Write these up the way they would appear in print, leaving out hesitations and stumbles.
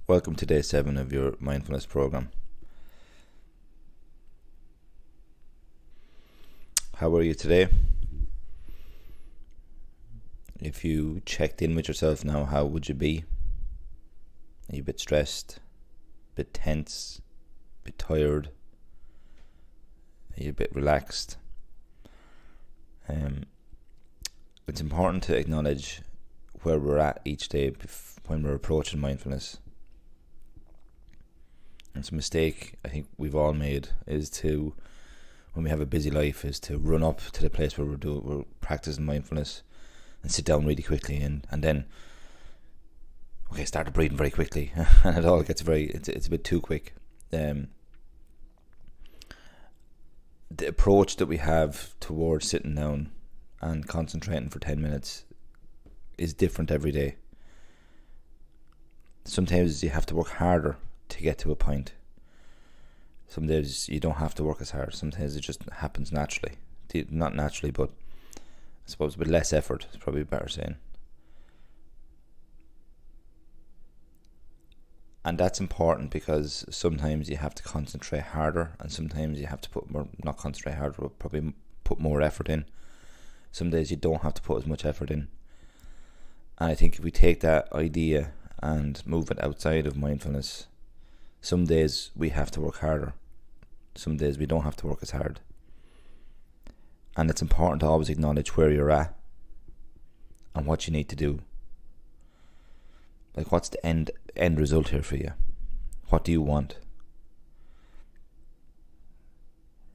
Welcome to day 7 of your mindfulness program. How are you today? If you checked in with yourself now, how would you be? Are you a bit stressed, a bit tense, a bit tired? Are you a bit relaxed? It's important to acknowledge where we're at each day when we're approaching mindfulness. It's a mistake I think we've all made, is to, when we have a busy life, is to run up to the place where we're practicing mindfulness and sit down really quickly and then start breathing very quickly and it all gets it's a bit too quick. The approach that we have towards sitting down and concentrating for 10 minutes is different every day. Sometimes you have to work harder to get to a point. Some days you don't have to work as hard. Sometimes it just happens naturally. Not naturally, but I suppose with less effort is probably better saying. And that's important because sometimes you have to concentrate harder, and sometimes you have to not concentrate harder, but probably put more effort in. Some days you don't have to put as much effort in. And I think if we take that idea and move it outside of mindfulness, some days we have to work harder. Some days we don't have to work as hard. And it's important to always acknowledge where you're at and what you need to do. Like, what's the end result here for you? What do you want?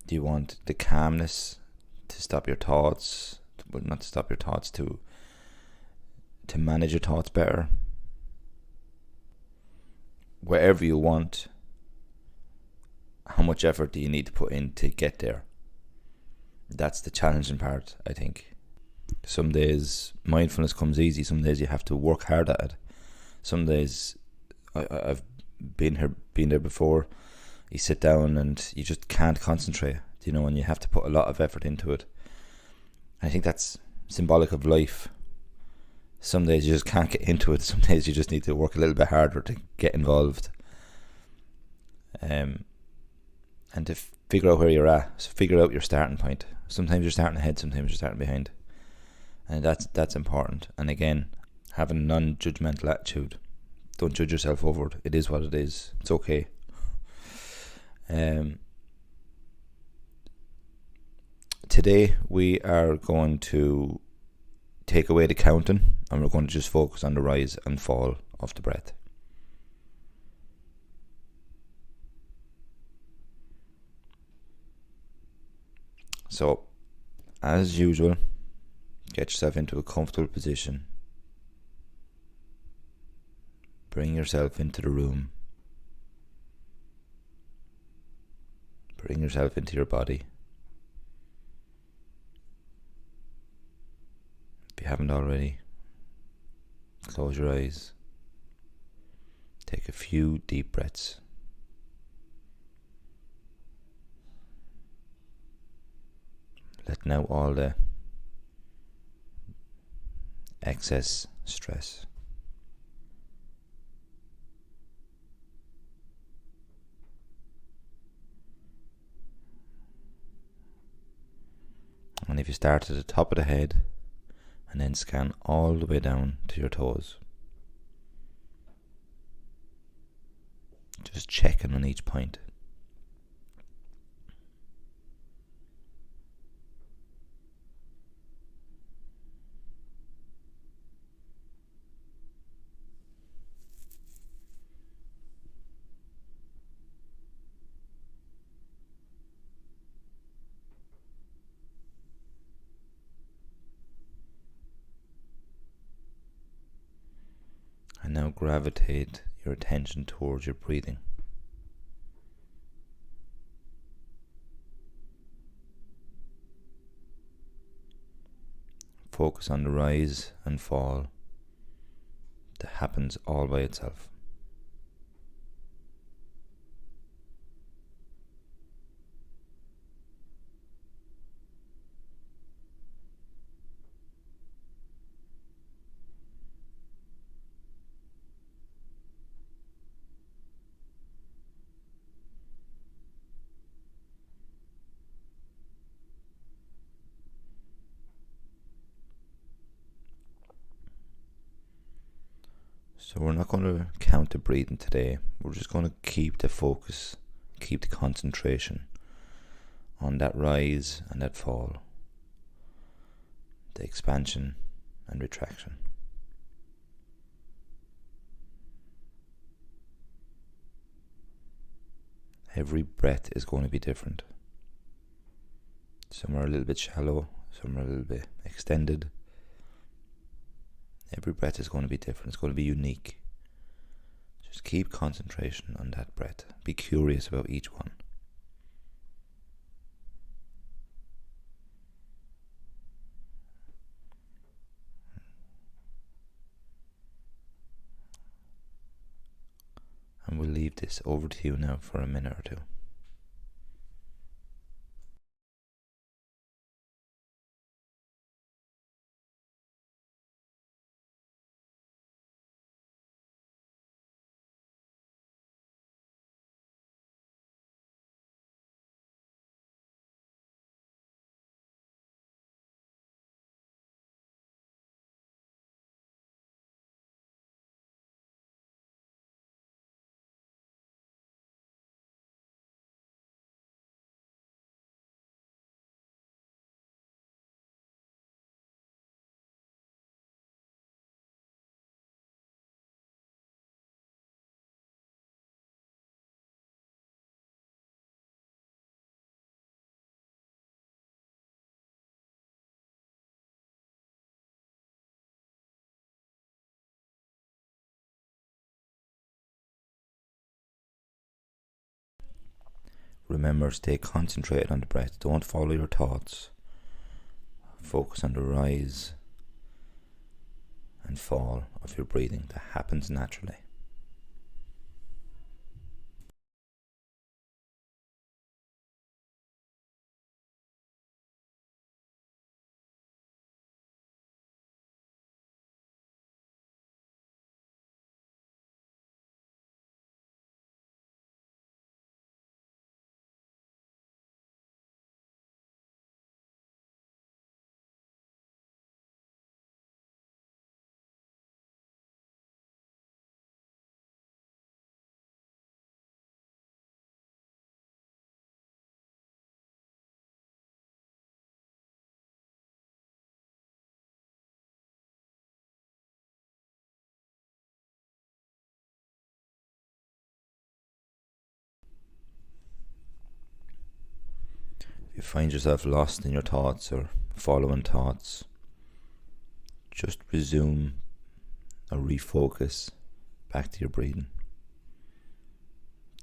Do you want the calmness to stop your thoughts? Well, not to stop your thoughts, to manage your thoughts better? Wherever you want, how much effort do you need to put in to get there? That's the challenging part, I think. Some days mindfulness comes easy. Some days you have to work hard at it. Some days, I've been there before, you sit down and you just can't concentrate, and you have to put a lot of effort into it. I think that's symbolic of life. Some days you just can't get into it. Some days you just need to work a little bit harder to get involved. And to figure out where you're at. So figure out your starting point. Sometimes you're starting ahead, sometimes you're starting behind. And that's important. And again, having a non-judgmental attitude. Don't judge yourself over it. It is what it is. It's okay. Today we are going to take away the counting, and we're going to just focus on the rise and fall of the breath. So, as usual, get yourself into a comfortable position. Bring yourself into the room. Bring yourself into your body. If you haven't already, close your eyes. Take a few deep breaths. Letting out all the excess stress. And if you start at the top of the head and then scan all the way down to your toes, just checking on each point. And now gravitate your attention towards your breathing. Focus on the rise and fall that happens all by itself. So we're not going to count the breathing today. We're just going to keep the focus, keep the concentration on that rise and that fall, the expansion and retraction. Every breath is going to be different. Some are a little bit shallow, some are a little bit extended. Every breath is going to be different. It's going to be unique. Just keep concentration on that breath. Be curious about each one. And we'll leave this over to you now for a minute or two. Remember, stay concentrated on the breath. Don't follow your thoughts. Focus on the rise and fall of your breathing that happens naturally. If you find yourself lost in your thoughts or following thoughts, just resume or refocus back to your breathing.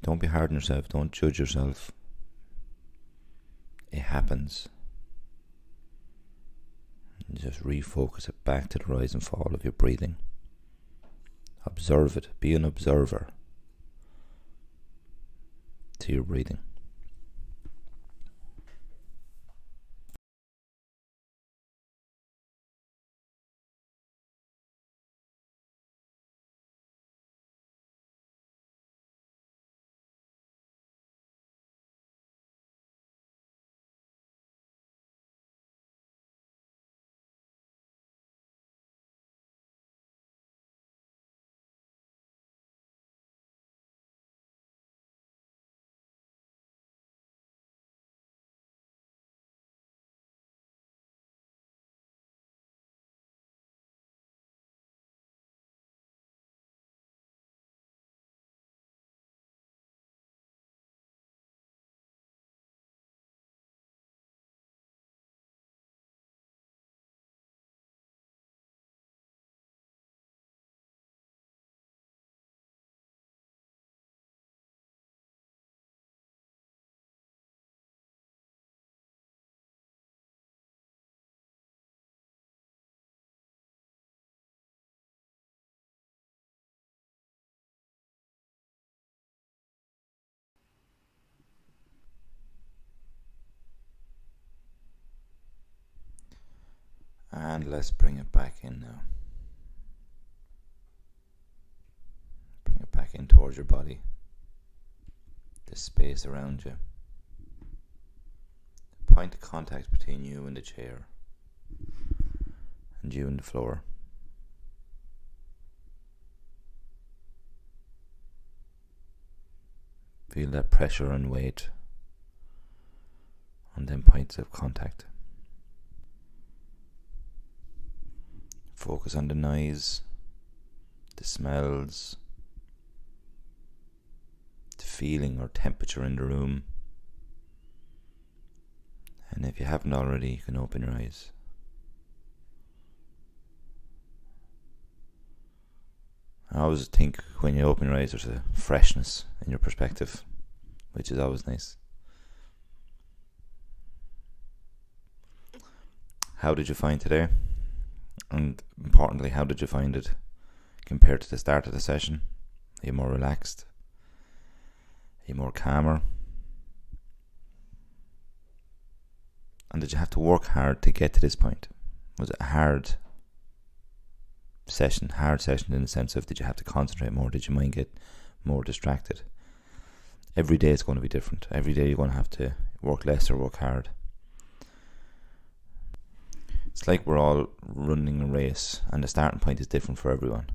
Don't be hard on yourself. Don't judge yourself. It happens. Just refocus it back to the rise and fall of your breathing. Observe it. Be an observer to your breathing. And let's bring it back in now. Bring it back in towards your body. The space around you. The point of contact between you and the chair. And you and the floor. Feel that pressure and weight on them points of contact. Focus on the noise, the smells, the feeling or temperature in the room. And if you haven't already, you can open your eyes. I always think when you open your eyes there's a freshness in your perspective, which is always nice. How did you find today? And importantly, how did you find it compared to the start of the session? Are you more relaxed? Are you more calmer? And did you have to work hard to get to this point? Was it a hard session in the sense of, did you have to concentrate more? Did your mind get more distracted? Every day is going to be different. Every day you're going to have to work less or work hard. It's like we're all running a race and the starting point is different for everyone.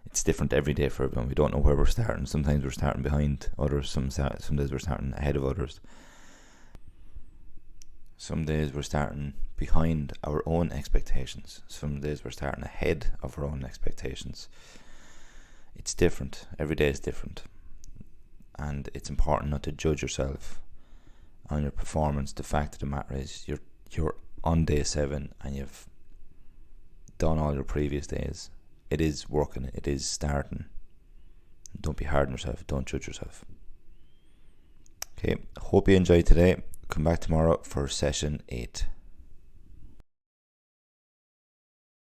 It's different every day for everyone. We don't know where we're starting. Sometimes we're starting behind others, some days we're starting ahead of others. Some days we're starting behind our own expectations. Some days we're starting ahead of our own expectations. It's different. Every day is different. And it's important not to judge yourself on your performance. The fact of the matter is you're on day 7 and you've done all your previous days. It is working. It is starting. Don't be hard on yourself. Don't judge yourself. Okay. Hope you enjoyed today. Come back tomorrow for session 8.